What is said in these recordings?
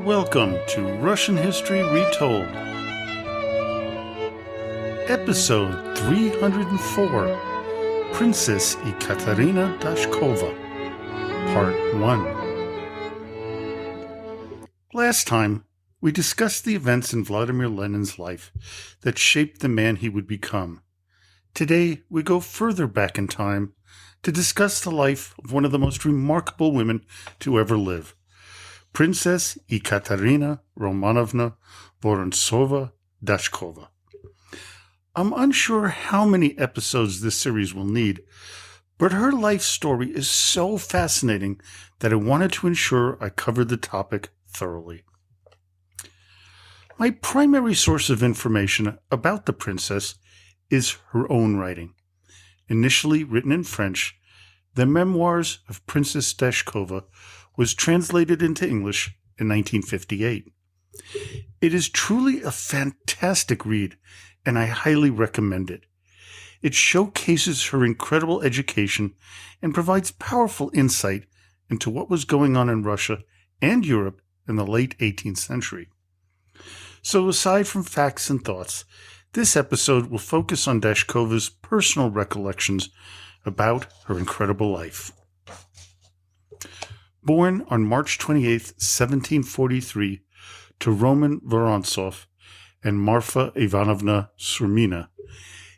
Welcome to Russian History Retold, Episode 304, Princess Ekaterina Dashkova, Part 1. Last time, we discussed the events in Vladimir Lenin's life that shaped the man he would become. Today, we go further back in time to discuss the life of one of the most remarkable women to ever live, Princess Ekaterina Romanovna Vorontsova Dashkova. I'm unsure how many episodes this series will need, but her life story is so fascinating that I wanted to ensure I covered the topic thoroughly. My primary source of information about the princess is her own writing. Initially written in French, the Memoirs of Princess Dashkova was translated into English in 1958. It is truly a fantastic read, and I highly recommend it. It showcases her incredible education and provides powerful insight into what was going on in Russia and Europe in the late 18th century. So aside from facts and thoughts, this episode will focus on Dashkova's personal recollections about her incredible life. Born on March 28, 1743, to Roman Vorontsov and Marfa Ivanovna Surmina,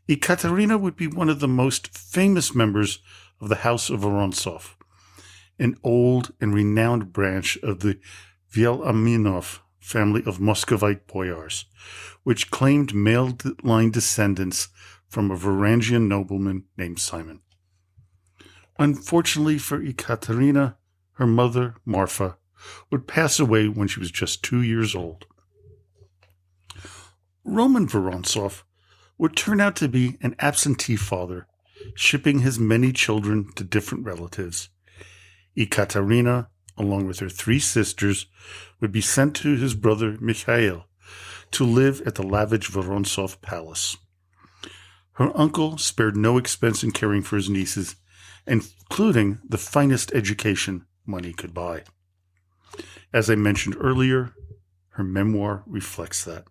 Ekaterina would be one of the most famous members of the House of Vorontsov, an old and renowned branch of the Vyaminov family of Muscovite boyars, which claimed male-line descendants from a Varangian nobleman named Simon. Unfortunately for Ekaterina, her mother, Marfa, would pass away when she was just 2 years old. Roman Vorontsov would turn out to be an absentee father, shipping his many children to different relatives. Ekaterina, along with her 3 sisters, would be sent to his brother Mikhail to live at the lavish Vorontsov palace. Her uncle spared no expense in caring for his nieces, including the finest education money could buy. As I mentioned earlier, her memoir reflects that.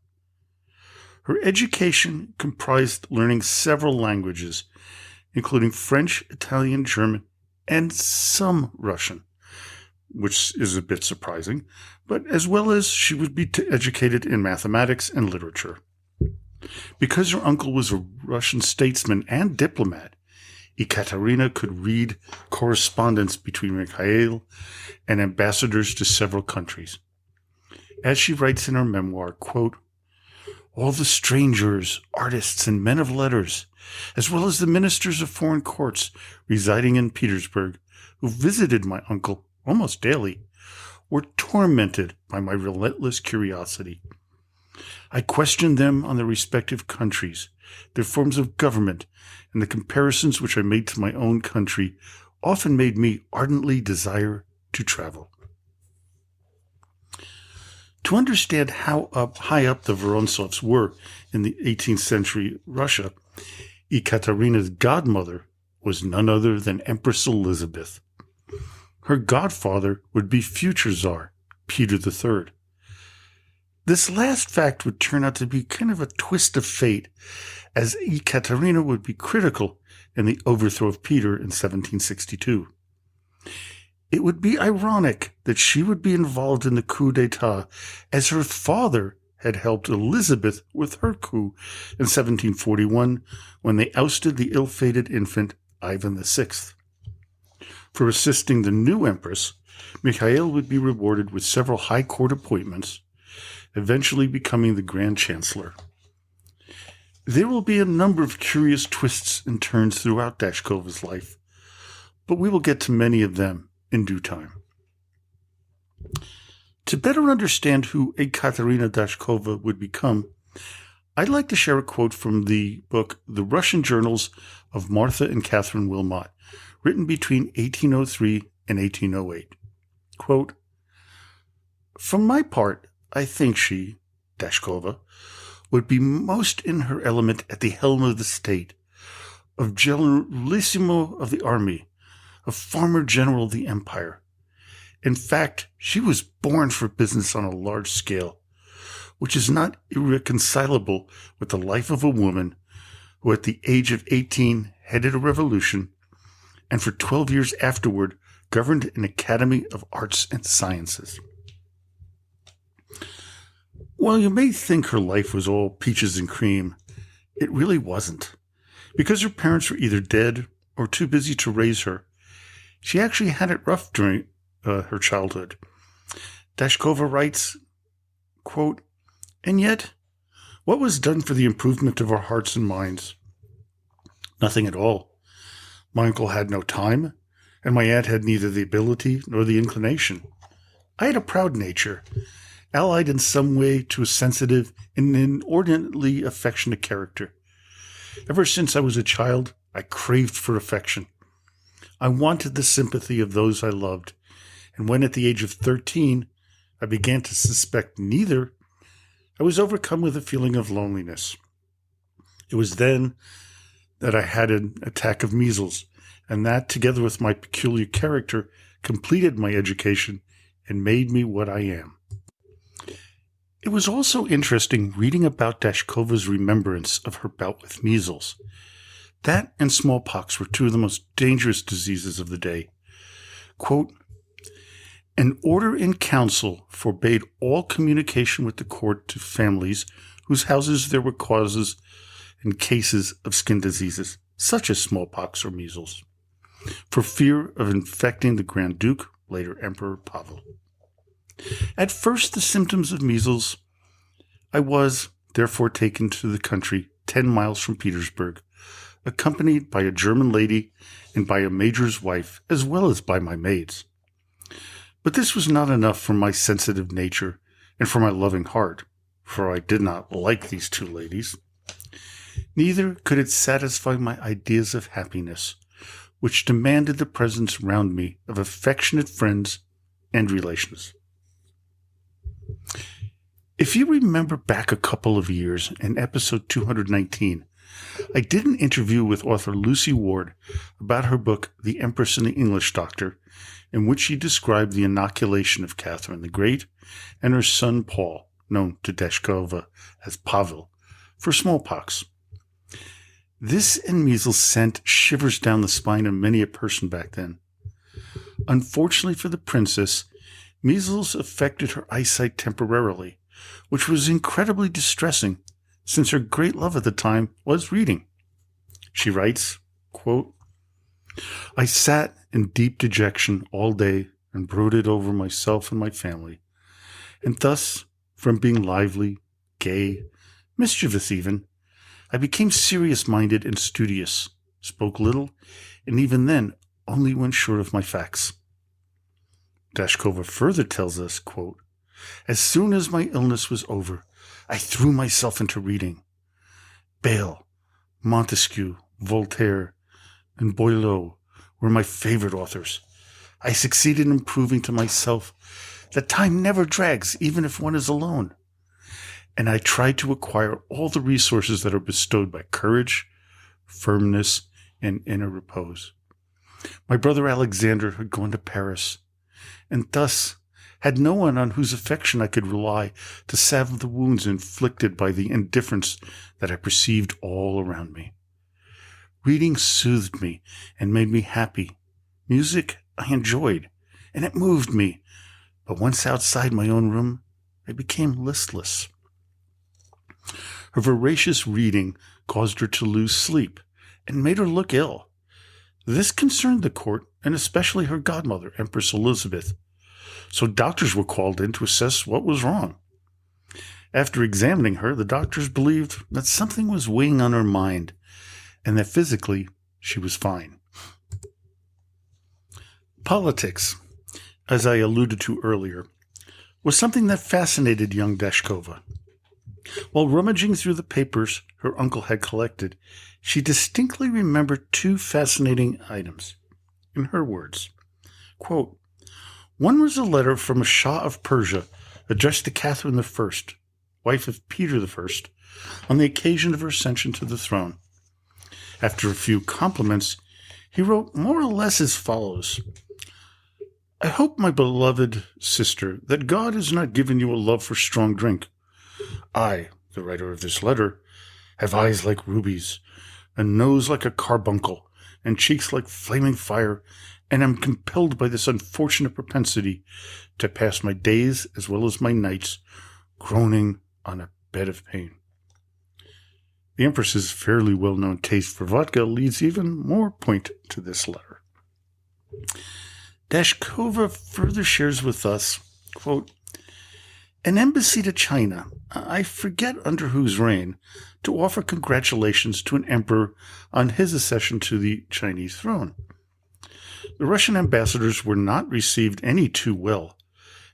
Her education comprised learning several languages, including French, Italian, German, and some Russian, which is a bit surprising, but as well as she would be educated in mathematics and literature. Because her uncle was a Russian statesman and diplomat, Ekaterina could read correspondence between Mikhail and ambassadors to several countries. As she writes in her memoir, quote, "All the strangers, artists, and men of letters, as well as the ministers of foreign courts residing in Petersburg, who visited my uncle almost daily, were tormented by my relentless curiosity. I questioned them on their respective countries, their forms of government, and the comparisons which I made to my own country often made me ardently desire to travel." To understand how high up the Vorontsovs were in the 18th century Russia, Ekaterina's godmother was none other than Empress Elizabeth. Her godfather would be future Tsar Peter III. This last fact would turn out to be kind of a twist of fate, as Ekaterina would be critical in the overthrow of Peter in 1762. It would be ironic that she would be involved in the coup d'etat, as her father had helped Elizabeth with her coup in 1741 when they ousted the ill-fated infant Ivan VI. For assisting the new empress, Mikhail would be rewarded with several high court appointments, eventually becoming the Grand Chancellor. There will be a number of curious twists and turns throughout Dashkova's life, but we will get to many of them in due time. To better understand who Ekaterina Dashkova would become, I'd like to share a quote from the book The Russian Journals of Martha and Catherine Wilmot, written between 1803 and 1808. Quote, "From my part, I think she, Dashkova, would be most in her element at the helm of the state, of Generalissimo of the army, of farmer general of the empire, In fact, she was born for business on a large scale, which is not irreconcilable with the life of a woman who at the age of 18 headed a revolution and for 12 years afterward governed an academy of arts and sciences. While you may think her life was all peaches and cream, it really wasn't. Because her parents were either dead or too busy to raise her, she actually had it rough during her childhood. Dashkova writes, quote, "And yet, what was done for the improvement of our hearts and minds? Nothing at all. My uncle had no time, and my aunt had neither the ability nor the inclination. I had a proud nature, allied in some way to a sensitive and inordinately affectionate character. Ever since I was a child, I craved for affection. I wanted the sympathy of those I loved, and when at the age of 13 I began to suspect neither, I was overcome with a feeling of loneliness. It was then that I had an attack of measles, and that, together with my peculiar character, completed my education and made me what I am." It was also interesting reading about Dashkova's remembrance of her bout with measles. That and smallpox were two of the most dangerous diseases of the day. Quote, "An order in council forbade all communication with the court to families whose houses there were causes and cases of skin diseases, such as smallpox or measles, for fear of infecting the Grand Duke, later Emperor Pavel. At first the symptoms of measles, I was, therefore, taken to the country 10 miles from Petersburg, accompanied by a German lady and by a major's wife, as well as by my maids. But this was not enough for my sensitive nature and for my loving heart, for I did not like these two ladies. Neither could it satisfy my ideas of happiness, which demanded the presence round me of affectionate friends and relations." If you remember back a couple of years, in episode 219, I did an interview with author Lucy Ward about her book, The Empress and the English Doctor, in which she described the inoculation of Catherine the Great and her son Paul, known to Dashkova as Pavel, for smallpox. This and measles sent shivers down the spine of many a person back then. Unfortunately for the princess, measles affected her eyesight temporarily, which was incredibly distressing, since her great love at the time was reading. She writes, quote, "I sat in deep dejection all day and brooded over myself and my family, and thus, from being lively, gay, mischievous even, I became serious-minded and studious, spoke little, and even then only when sure of my facts." Dashkova further tells us, quote, "As soon as my illness was over, I threw myself into reading. Bayle, Montesquieu, Voltaire, and Boileau were my favorite authors. I succeeded in proving to myself that time never drags, even if one is alone. And I tried to acquire all the resources that are bestowed by courage, firmness, and inner repose. My brother Alexander had gone to Paris, and thus had no one on whose affection I could rely to salve the wounds inflicted by the indifference that I perceived all around me. Reading soothed me and made me happy. Music I enjoyed, and it moved me, but once outside my own room, I became listless." Her voracious reading caused her to lose sleep and made her look ill. This concerned the court, and especially her godmother, Empress Elizabeth, so doctors were called in to assess what was wrong. After examining her, the doctors believed that something was weighing on her mind, and that physically she was fine. Politics, as I alluded to earlier, was something that fascinated young Dashkova. While rummaging through the papers her uncle had collected, she distinctly remembered two fascinating items. In her words, quote, "One was a letter from a Shah of Persia addressed to Catherine I, wife of Peter I, on the occasion of her ascension to the throne. After a few compliments, he wrote more or less as follows. I hope, my beloved sister, that God has not given you a love for strong drink. I, the writer of this letter, have eyes like rubies, a nose like a carbuncle, and cheeks like flaming fire, and am compelled by this unfortunate propensity to pass my days as well as my nights groaning on a bed of pain. The Empress's fairly well-known taste for vodka leads even more point to this letter. Dashkova further shares with us, quote, an embassy to China, I forget under whose reign, to offer congratulations to an emperor on his accession to the Chinese throne. The Russian ambassadors were not received any too well,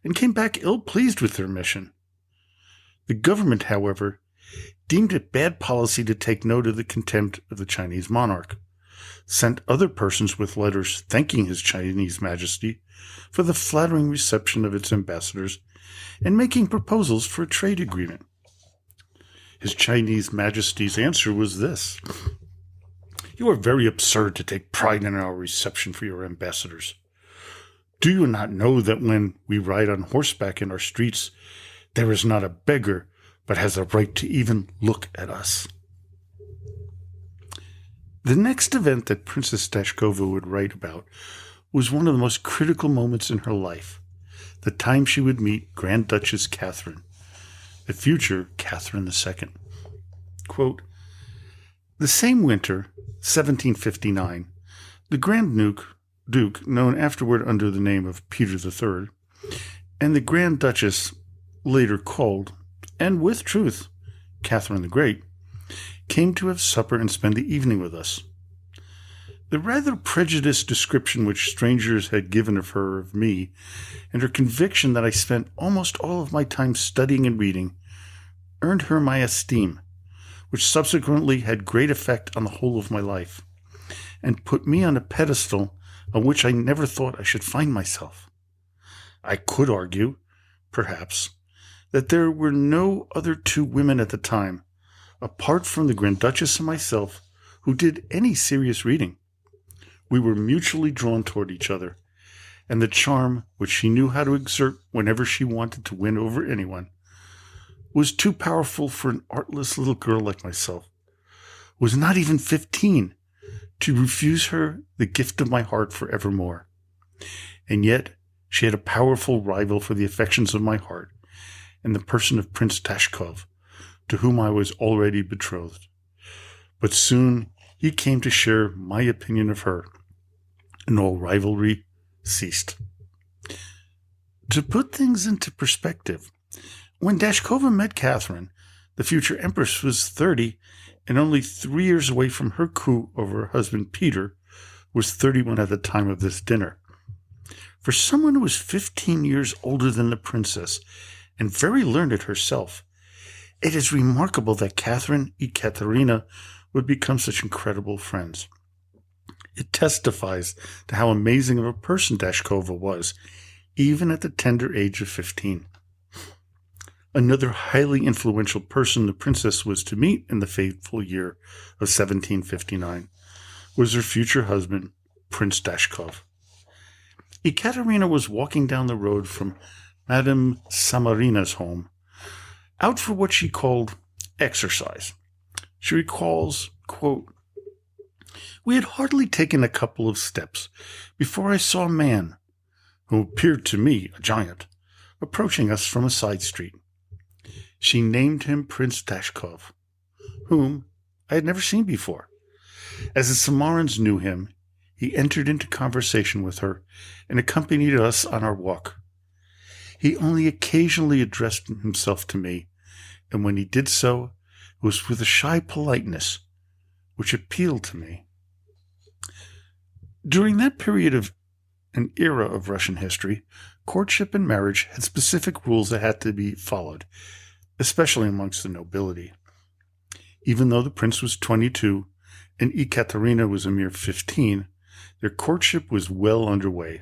and came back ill-pleased with their mission. The government, however, deemed it bad policy to take note of the contempt of the Chinese monarch, sent other persons with letters thanking His Chinese Majesty for the flattering reception of its ambassadors and making proposals for a trade agreement. His Chinese Majesty's answer was this: you are very absurd to take pride in our reception for your ambassadors. Do you not know that when we ride on horseback in our streets, there is not a beggar but has a right to even look at us? The next event that Princess Dashkova would write about was one of the most critical moments in her life, the time she would meet Grand Duchess Catherine, the future Catherine II. Quote, the same winter, 1759, the Grand Duke, known afterward under the name of Peter III, and the Grand Duchess, later called, and with truth, Catherine the Great, came to have supper and spend the evening with us. The rather prejudiced description which strangers had given of her of me, and her conviction that I spent almost all of my time studying and reading, earned her my esteem, which subsequently had great effect on the whole of my life, and put me on a pedestal on which I never thought I should find myself. I could argue, perhaps, that there were no other two women at the time, apart from the Grand Duchess and myself, who did any serious reading. We were mutually drawn toward each other, and the charm which she knew how to exert whenever she wanted to win over anyone was too powerful for an artless little girl like myself, who was not even 15, to refuse her the gift of my heart forevermore. And yet she had a powerful rival for the affections of my heart, in the person of Prince Dashkov, to whom I was already betrothed. But soon he came to share my opinion of her, and all rivalry ceased. To put things into perspective, when Dashkova met Catherine, the future empress was 30 and only 3 years away from her coup over her husband Peter, who was 31 at the time of this dinner. For someone who was 15 years older than the princess and very learned herself, it is remarkable that Catherine and Ekaterina would become such incredible friends. It testifies to how amazing of a person Dashkova was, even at the tender age of 15. Another highly influential person the princess was to meet in the fateful year of 1759 was her future husband, Prince Dashkov. Ekaterina was walking down the road from Madame Samarina's home, out for what she called exercise. She recalls, quote, we had hardly taken a couple of steps before I saw a man, who appeared to me a giant, approaching us from a side street. She named him Prince Dashkov, whom I had never seen before. As the Samarins knew him, he entered into conversation with her and accompanied us on our walk. He only occasionally addressed himself to me, and when he did so, it was with a shy politeness which appealed to me. During that period of an era of Russian history, courtship and marriage had specific rules that had to be followed, especially amongst the nobility. Even though the prince was 22 and Ekaterina was a mere 15, their courtship was well underway.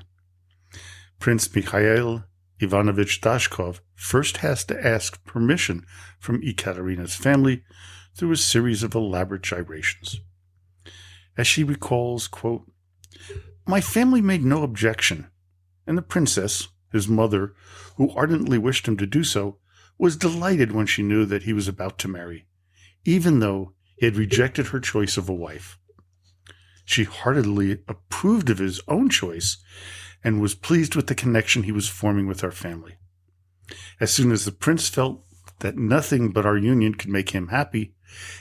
Prince Mikhail Ivanovich Dashkov first has to ask permission from Ekaterina's family through a series of elaborate gyrations. As she recalls, quote, my family made no objection, and the princess, his mother, who ardently wished him to do so, was delighted when she knew that he was about to marry, even though he had rejected her choice of a wife. She heartily approved of his own choice and was pleased with the connection he was forming with our family. As soon as the prince felt that nothing but our union could make him happy,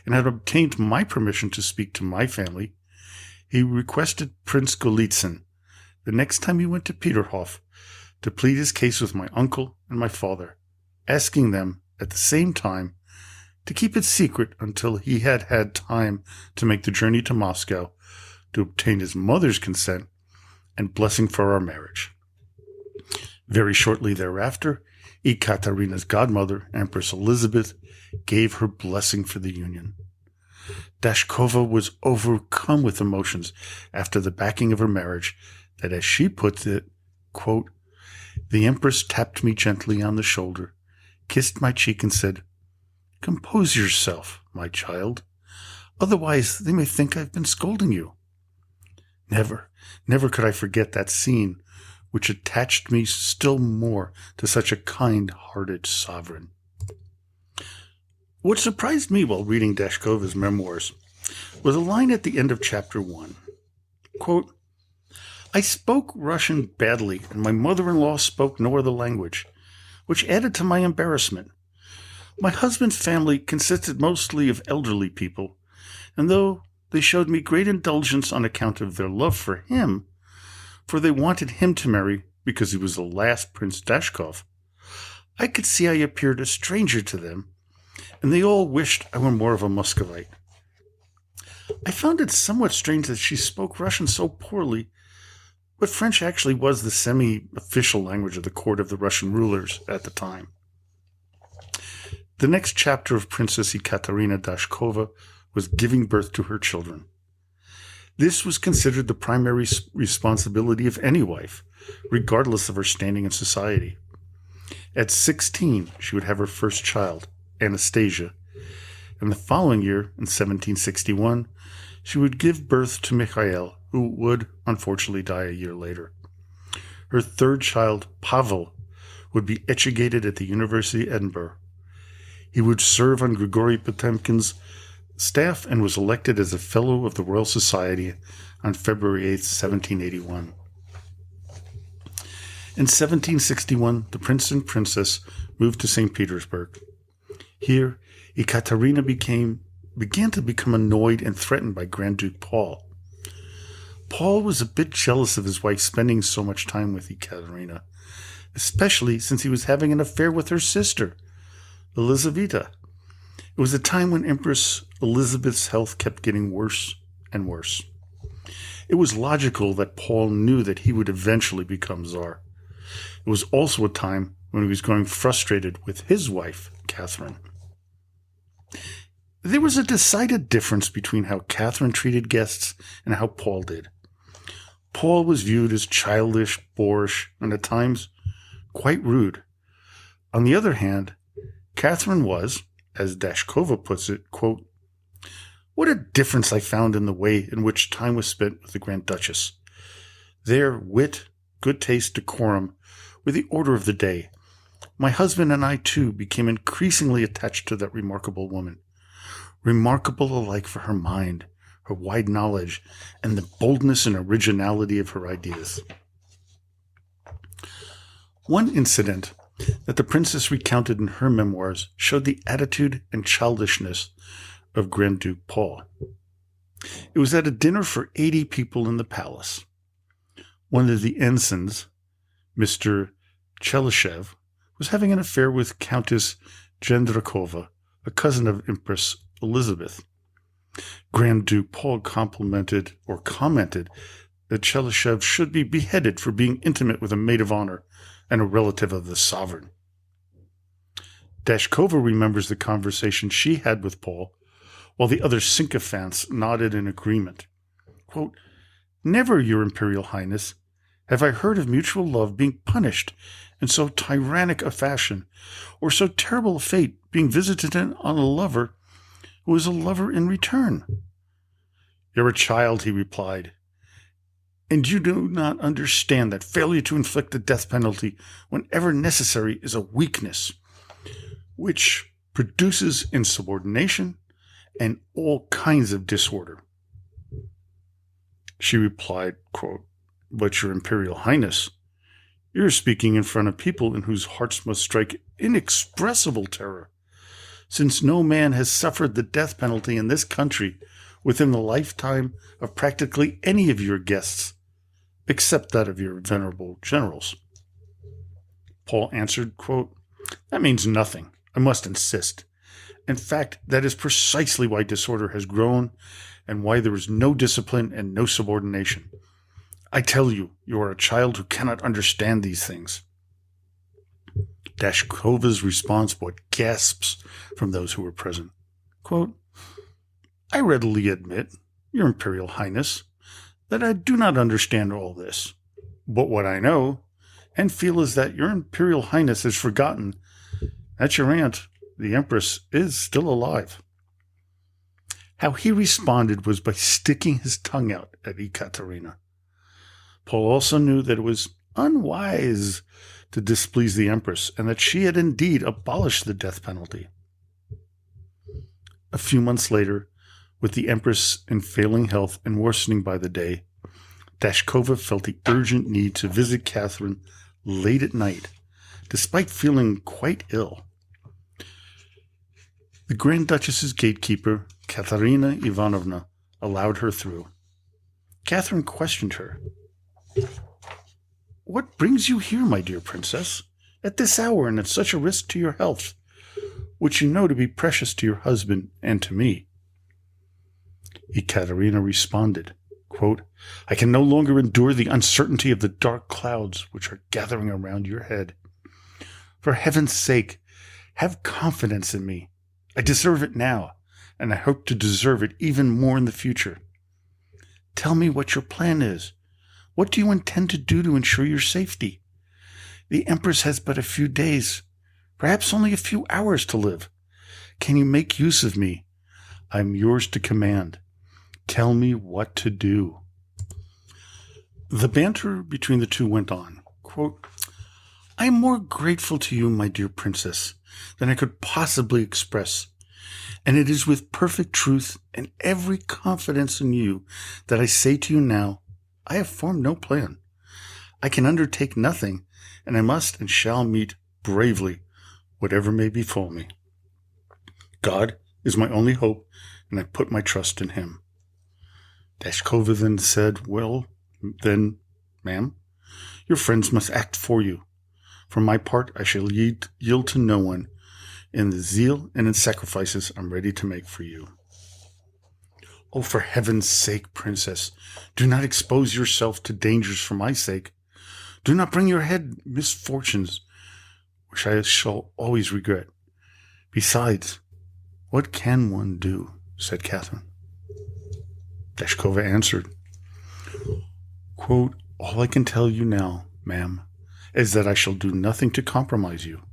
and had obtained my permission to speak to my family, he requested Prince Golitsyn, the next time he went to Peterhof, to plead his case with my uncle and my father, asking them, at the same time, to keep it secret until he had had time to make the journey to Moscow to obtain his mother's consent and blessing for our marriage. Very shortly thereafter, Ekaterina's godmother, Empress Elizabeth, gave her blessing for the union. Dashkova was overcome with emotions after the backing of her marriage that, as she puts it, quote, "The Empress tapped me gently on the shoulder, kissed my cheek, and said, 'Compose yourself, my child. Otherwise they may think I've been scolding you.' Never could I forget that scene, which attached me still more to such a kind-hearted sovereign." What surprised me while reading Dashkova's memoirs was a line at the end of chapter 1. Quote, "I spoke Russian badly, and my mother-in-law spoke no other language, which added to my embarrassment. My husband's family consisted mostly of elderly people, and though they showed me great indulgence on account of their love for him, for they wanted him to marry because he was the last Prince Dashkov, I could see I appeared a stranger to them, and they all wished I were more of a Muscovite. I found it somewhat strange that she spoke Russian so poorly, but French actually was the semi-official language of the court of the Russian rulers at the time." The next chapter of Princess Ekaterina Dashkova was giving birth to her children. This was considered the primary responsibility of any wife, regardless of her standing in society. At 16, she would have her first child, Anastasia, and the following year, in 1761, she would give birth to Mikhail, who would unfortunately die a year later. Her third child, Pavel, would be educated at the University of Edinburgh. He would serve on Grigory Potemkin's staff and was elected as a Fellow of the Royal Society on February 8, 1781. In 1761, the prince and princess moved to St. Petersburg. Here, Ekaterina began to become annoyed and threatened by Grand Duke Paul. Paul was a bit jealous of his wife spending so much time with Ekaterina, especially since he was having an affair with her sister, Elizaveta. It was a time when Empress Elizabeth's health kept getting worse and worse. It was logical that Paul knew that he would eventually become Tsar. It was also a time when he was growing frustrated with his wife, Catherine. There was a decided difference between how Catherine treated guests and how Paul did. Paul was viewed as childish, boorish, and at times quite rude. On the other hand, Catherine was, as Dashkova puts it, quote, "What a difference I found in the way in which time was spent with the Grand Duchess. Their wit, good taste, decorum were the order of the day. My husband and I, too, became increasingly attached to that remarkable woman. Remarkable alike for her mind, her wide knowledge, and the boldness and originality of her ideas." One incident that the princess recounted in her memoirs showed the attitude and childishness of Grand Duke Paul. It was at a dinner for 80 people in the palace. One of the ensigns, Mr. Chelishev, was having an affair with Countess Jendrakova, a cousin of Empress Elizabeth. Grand Duke Paul commented that Chelishev should be beheaded for being intimate with a maid of honor and a relative of the sovereign. Dashkova remembers the conversation she had with Paul, while the other sycophants nodded in agreement. Quote, "Never, Your Imperial Highness, have I heard of mutual love being punished in so tyrannic a fashion, or so terrible a fate being visited on a lover who is a lover in return." "You're a child," he replied, And you do not understand that failure to inflict the death penalty whenever necessary is a weakness, which produces insubordination and all kinds of disorder. She replied, quote, "But your Imperial Highness, you're speaking in front of people in whose hearts must strike inexpressible terror, since no man has suffered the death penalty in this country within the lifetime of practically any of your guests, except that of your venerable generals." Paul answered, quote, "That means nothing. I must insist. In fact, that is precisely why disorder has grown and why there is no discipline and no subordination. I tell you, you are a child who cannot understand these things." Dashkova's response brought gasps from those who were present. Quote, "I readily admit, Your Imperial Highness, that I do not understand all this. But what I know and feel is that Your Imperial Highness has forgotten that your aunt, the Empress, is still alive." How he responded was by sticking his tongue out at Ekaterina. Paul also knew that it was unwise to displease the Empress, and that she had indeed abolished the death penalty. A few months later, with the Empress in failing health and worsening by the day, Dashkova felt the urgent need to visit Catherine late at night, despite feeling quite ill. The Grand Duchess's gatekeeper, Ekaterina Ivanovna, allowed her through. Catherine questioned her. "What brings you here, my dear princess, at this hour and at such a risk to your health, which you know to be precious to your husband and to me?" Ekaterina responded, quote, "I can no longer endure the uncertainty of the dark clouds which are gathering around your head. For heaven's sake, have confidence in me. I deserve it now, and I hope to deserve it even more in the future. Tell me what your plan is. What do you intend to do to ensure your safety? The Empress has but a few days, perhaps only a few hours to live. Can you make use of me? I am yours to command. Tell me what to do." The banter between the two went on. Quote, "I am more grateful to you, my dear princess, than I could possibly express, and it is with perfect truth and every confidence in you that I say to you now, I have formed no plan. I can undertake nothing, and I must and shall meet bravely whatever may befall me. God is my only hope, and I put my trust in him." Dashkova then said, "Well, then, ma'am, your friends must act for you. For my part, I shall yield to no one. In the zeal and in sacrifices I'm ready to make for you." "Oh, for heaven's sake, princess, do not expose yourself to dangers for my sake. Do not bring your head misfortunes, which I shall always regret. Besides, what can one do?" said Catherine. Dashkova answered, quote, "All I can tell you now, ma'am, is that I shall do nothing to compromise you.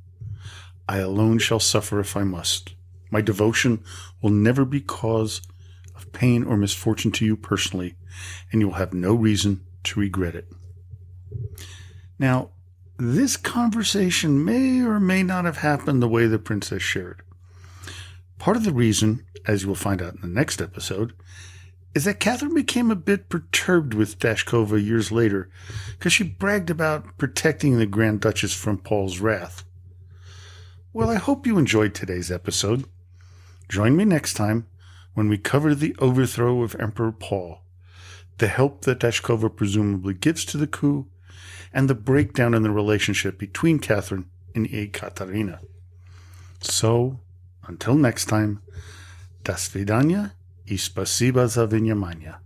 I alone shall suffer if I must. My devotion will never be cause of pain or misfortune to you personally, and you will have no reason to regret it." Now, this conversation may or may not have happened the way the princess shared. Part of the reason, as you will find out in the next episode, is that Catherine became a bit perturbed with Dashkova years later because she bragged about protecting the Grand Duchess from Paul's wrath. Well, I hope you enjoyed today's episode. Join me next time when we cover the overthrow of Emperor Paul, the help that Dashkova presumably gives to the coup, and the breakdown in the relationship between Catherine and Ekaterina. So, until next time, до свидания и спасибо за внимание.